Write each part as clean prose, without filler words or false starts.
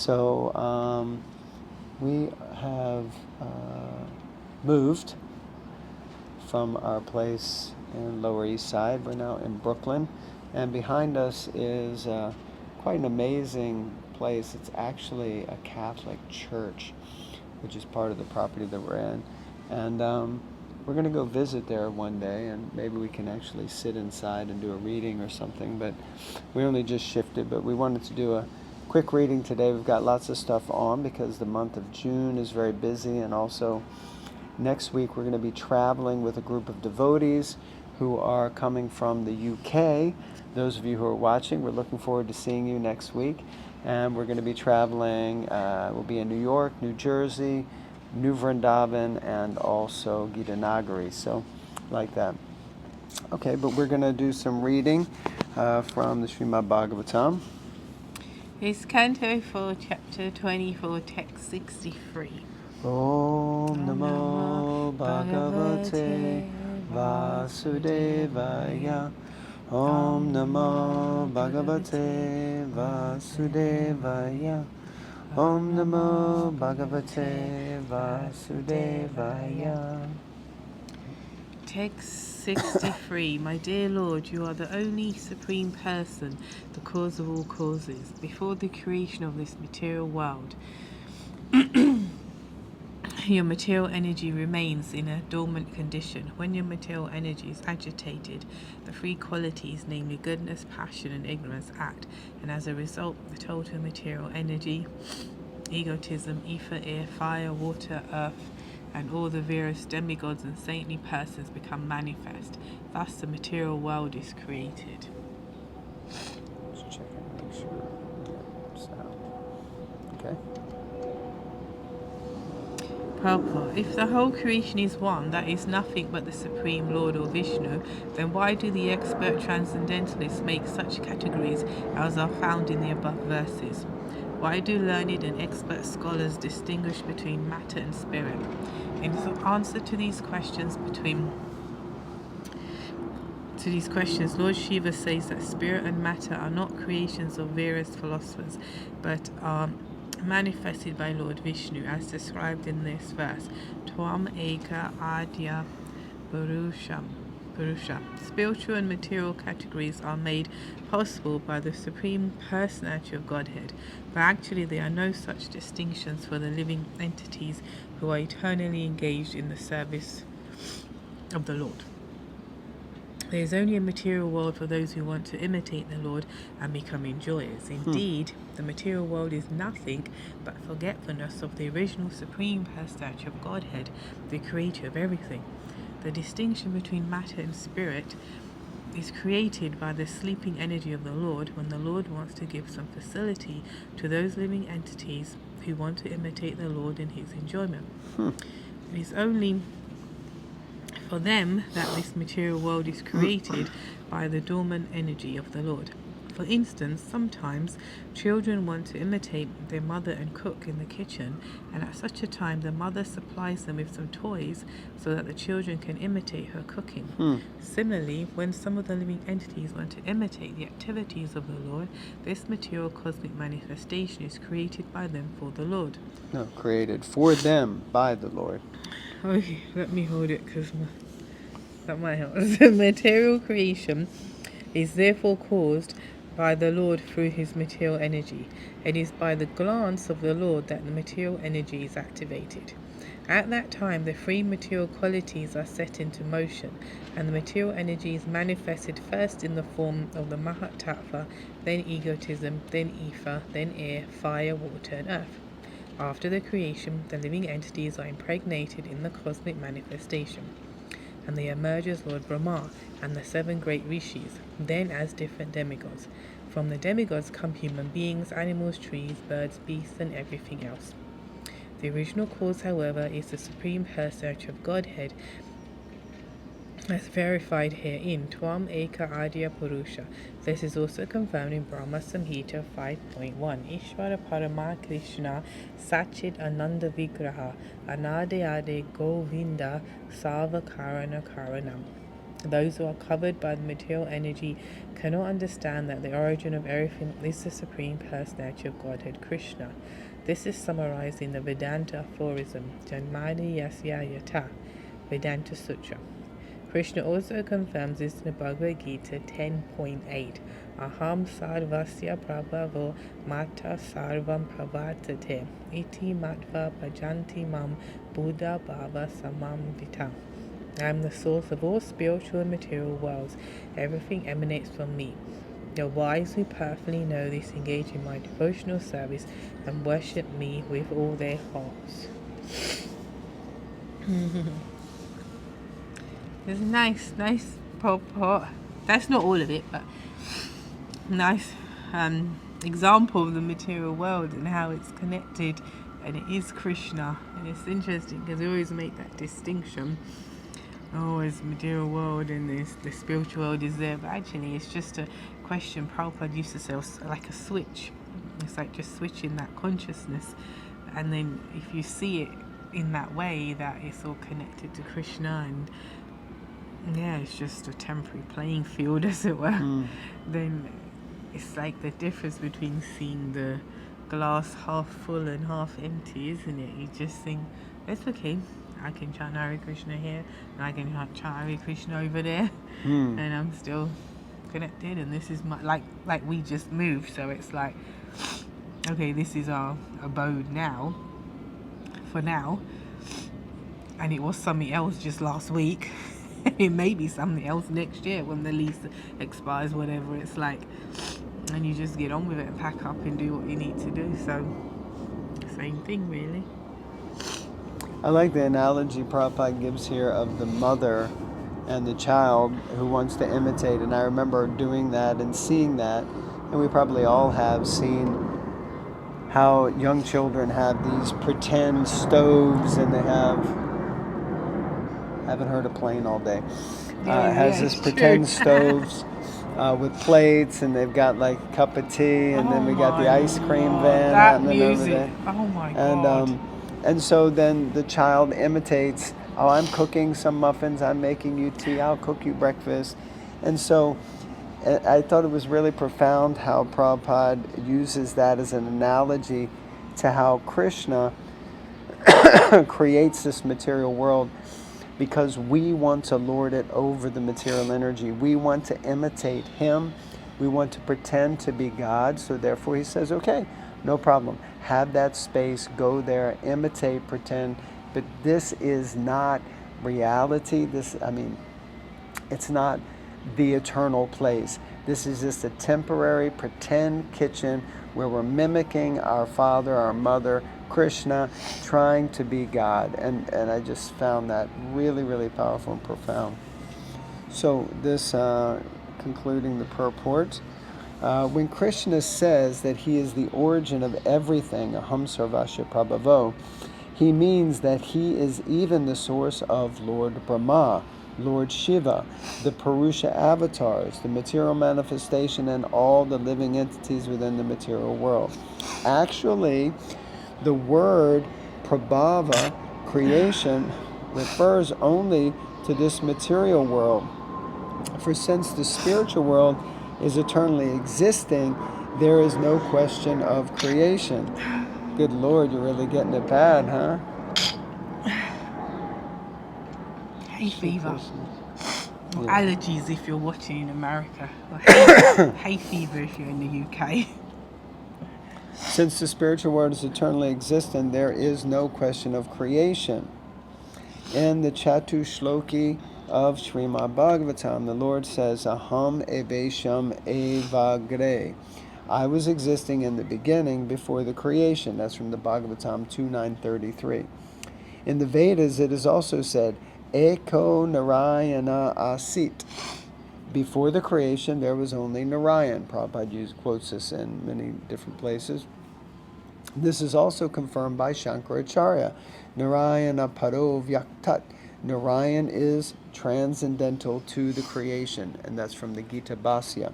So we have moved from our place in Lower East Side. We're now in Brooklyn, and behind us is quite an amazing place. It's actually a Catholic church, which is part of the property that we're in. And we're going to go visit there one day, and maybe we can actually sit inside and do a reading or something. But we only just shifted, but we wanted to do a quick reading today. We've got lots of stuff on because the month of June is very busy, and also next week we're going to be traveling with a group of devotees who are coming from the UK. Those of you who are watching, we're looking forward to seeing you next week. And we're going to be traveling, we'll be in New York, New Jersey, New Vrindavan, and also Gitanagari, so like that. Okay, but we're going to do some reading from the Srimad Bhagavatam. It's Canto 4, Chapter 24, Text 63. Om Namo Bhagavate Vasudevaya. Om Namo Bhagavate Vasudevaya. Om Namo Bhagavate Vasudevaya. Text 63. My dear Lord, you are the only Supreme Person, the cause of all causes. Before the creation of this material world, your material energy remains in a dormant condition. When your material energy is agitated, the three qualities, namely goodness, passion, and ignorance, act, and as a result, the total material energy, egotism, ether, air, fire, water, earth, and all the various demigods and saintly persons become manifest. Thus the material world is created. Just check and make sure. Sound. Okay. Purport. If the whole creation is one, that is nothing but the Supreme Lord or Vishnu, then why do the expert transcendentalists make such categories as are found in the above verses? Why do learned and expert scholars distinguish between matter and spirit? In answer to these questions, Lord Shiva says that spirit and matter are not creations of various philosophers, but are manifested by Lord Vishnu, as described in this verse. Tvam eka adya purusha. Spiritual and material categories are made possible by the Supreme Personality of Godhead, but actually there are no such distinctions for the living entities who are eternally engaged in the service of the Lord. There is only a material world for those who want to imitate the Lord and become enjoyers. Indeed, the material world is nothing but forgetfulness of the original Supreme Personality of Godhead, the creator of everything. The distinction between matter and spirit is created by the sleeping energy of the Lord when the Lord wants to give some facility to those living entities who want to imitate the Lord in his enjoyment. It is only for them that this material world is created by the dormant energy of the Lord. For instance, sometimes children want to imitate their mother and cook in the kitchen, and at such a time the mother supplies them with some toys so that the children can imitate her cooking. Similarly, when some of the living entities want to imitate the activities of the Lord, this material cosmic manifestation is created by them for the Lord. No, created for them by the Lord. Okay, let me hold it because that might help. The material creation is therefore caused by the Lord through his material energy. It is by the glance of the Lord that the material energy is activated. At that time, the three material qualities are set into motion, and the material energy is manifested first in the form of the Mahat Tattva, then egotism, then ether, then air, fire, water, and earth. After the creation, the living entities are impregnated in the cosmic manifestation, and they emerge as Lord Brahma and the 7 great rishis, then as different demigods. From the demigods come human beings, animals, trees, birds, beasts, and everything else. The original cause, however, is the Supreme Personality of Godhead, as verified herein, Tvam Eka Adya Purusha. This is also confirmed in Brahma Samhita 5.1. Ishvara Parama Krishna Sachit Ananda Vigraha Anade Ade Govinda Sava Karana Karanam. Those who are covered by the material energy cannot understand that the origin of everything is the Supreme Personality of Godhead, Krishna. This is summarized in the Vedanta aphorism, Janmani Yasya Yata, Vedanta Sutra. Krishna also confirms this in the Bhagavad Gita 10.8. Aham sarvasya prabhavo mata sarvam pravatate iti matva bhajanti mam buddha bhava samamvita. I am the source of all spiritual and material worlds. Everything emanates from me. The wise who perfectly know this engage in my devotional service and worship me with all their hearts. It's nice purport. That's not all of it, but nice example of the material world and how it's connected, and it is Krishna. And it's interesting because we always make that distinction. Oh, it's the material world and the spiritual world is there, but actually it's just a question. Prabhupada used to say like a switch. It's like just switching that consciousness, and then if you see it in that way, that it's all connected to Krishna, and yeah, it's just a temporary playing field, as it were, then it's like the difference between seeing the glass half full and half empty, isn't it? You just think, it's okay, I can chant Hare Krishna here, and I can chant Hare Krishna over there, and I'm still connected, and this is my, like we just moved, so it's like, okay, this is our abode now, for now, and it was something else just last week. It may be something else next year when the lease expires, whatever. It's like, and you just get on with it and pack up and do what you need to do. So, same thing, really. I like the analogy Prabhupada gives here of the mother and the child who wants to imitate. And I remember doing that and seeing that, and we probably all have seen how young children have these pretend stoves, and they haven't heard a plane all day. Has this pretend stoves with plates, and they've got like a cup of tea, and then we got the ice cream van happening over there. Oh my God. And so then the child imitates, oh, I'm cooking some muffins, I'm making you tea, I'll cook you breakfast. And so I thought it was really profound how Prabhupada uses that as an analogy to how Krishna creates this material world, because we want to lord it over the material energy. We want to imitate him. We want to pretend to be God. So therefore he says, okay, no problem. Have that space, go there, imitate, pretend. But this is not reality. It's not the eternal place. This is just a temporary pretend kitchen where we're mimicking our father, our mother, Krishna, trying to be God. And I just found that really, really powerful and profound. So this, concluding the purport, when Krishna says that he is the origin of everything, aham sarvasya prabhavo, he means that he is even the source of Lord Brahma, Lord Shiva, the Purusha avatars, the material manifestation, and all the living entities within the material world. Actually, the word prabhava, creation, refers only to this material world. For since the spiritual world is eternally existing, there is no question of creation. Good Lord, you're really getting it bad, huh? Hay fever. Or Yeah. allergies if you're watching in America. Or hay fever if you're in the UK. Since the spiritual world is eternally existent, there is no question of creation. In the Chatu Shloki of Srimad Bhagavatam, the Lord says, Aham evesham evagre. I was existing in the beginning before the creation. That's from the Bhagavatam 2.9.33. In the Vedas, it is also said, Eko Narayana Asit. Before the creation, there was only Narayan. Prabhupada quotes this in many different places. This is also confirmed by Shankaracharya. Narayana Paro Vyaktat. Narayan is transcendental to the creation, and that's from the Gita Bhasya.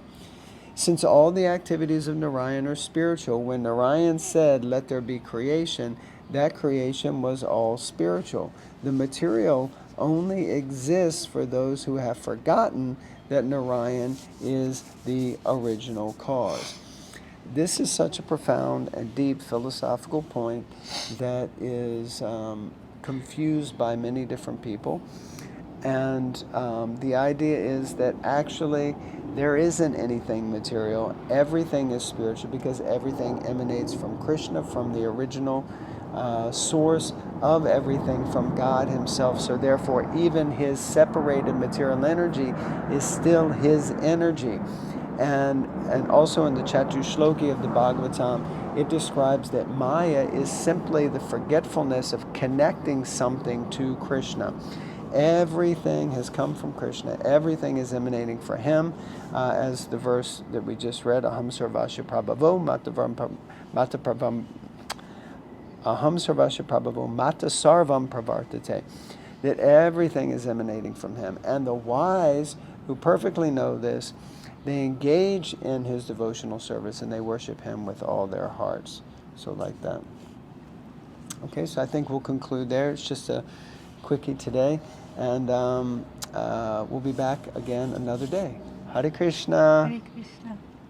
Since all the activities of Narayan are spiritual, when Narayan said, let there be creation, that creation was all spiritual. The material only exists for those who have forgotten that Narayan is the original cause. This is such a profound and deep philosophical point that is confused by many different people. And the idea is that actually there isn't anything material. Everything is spiritual because everything emanates from Krishna, from the original source of everything, from God himself. So therefore, even his separated material energy is still his energy. And also in the Chatushloki of the Bhagavatam, it describes that Maya is simply the forgetfulness of connecting something to Krishna. Everything has come from Krishna. Everything is emanating from him. As the verse that we just read, Aham Sarvasya Prabhavo Mata Prabhavam Aham Sarvasya Prabhavo Mata Sarvam Pravartate. That everything is emanating from him. And the wise who perfectly know this, they engage in his devotional service and they worship him with all their hearts. So like that. Okay, so I think we'll conclude there. It's just a quickie today. And we'll be back again another day. Hare Krishna. Hare Krishna.